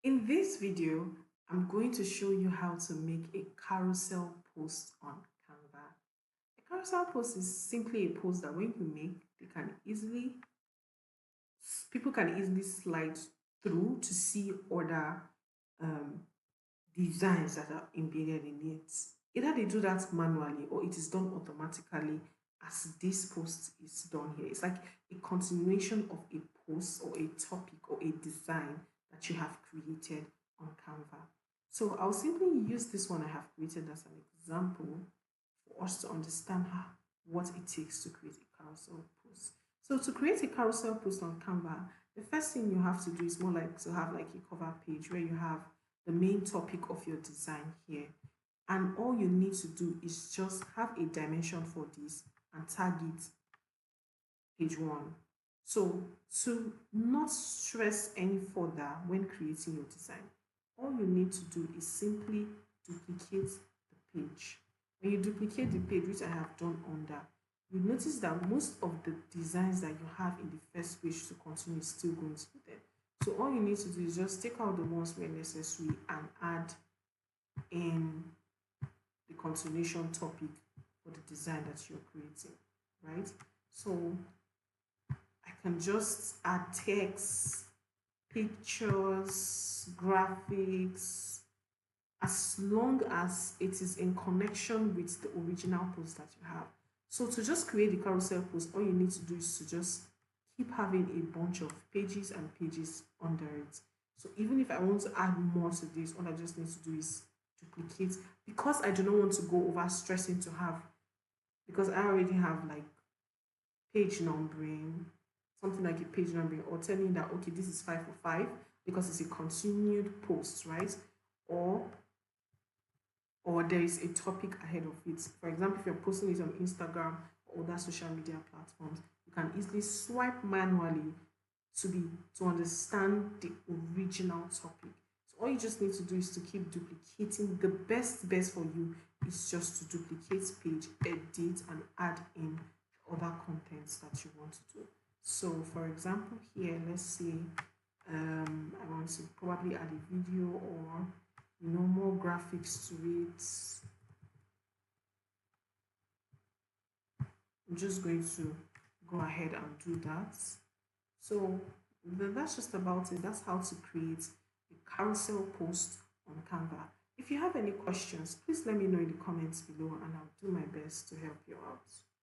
In this video, I'm going to show you how to make a carousel post on Canva. A carousel post is simply a post that when you make, people can easily slide through to see other um, designs that are embedded in it. Either they do that manually or it is done automatically as this post is done here. It's like a continuation of a post or a topic or a design that you have created on Canva. So I'll simply use this one I have created as an example for us to understand what it takes to create a carousel post. So to create a carousel post on Canva, the first thing you have to do is more like to have like a cover page where you have the main topic of your design here. And all you need to do is just have a dimension for this and tag it page one. So to not stress any further when creating your design, all you need to do is simply duplicate the page. When you duplicate the page, which I have done under, you notice that most of the designs that you have in the first page to continue is still going to be there. So all you need to do is just take out the ones where necessary and add in the continuation topic for the design that you're creating, right? So I can just add text, pictures, graphics, as long as it is in connection with the original post that you have. So to just create the carousel post, all you need to do is to just keep having a bunch of pages and pages under it. So even if I want to add more to this, all I just need to do is duplicate, because I do not want to go over stressing to have, because I already have like page numbering, something like a page numbering, or telling that okay, this is 5 for 5 because it's a continued post, right? Or there is a topic ahead of it. For example, if you're posting it on Instagram or other social media platforms, you can easily swipe manually to understand the original topic. So all you just need to do is to keep duplicating. The best for you is just to duplicate page, edit, and add in other contents that you want to do. So for example, here, let's say I want to probably add a video or more graphics to it. I'm just going to go ahead and do that. So that's just about it. That's how to create a carousel post on Canva. If you have any questions, please let me know in the comments below and I'll do my best to help you out.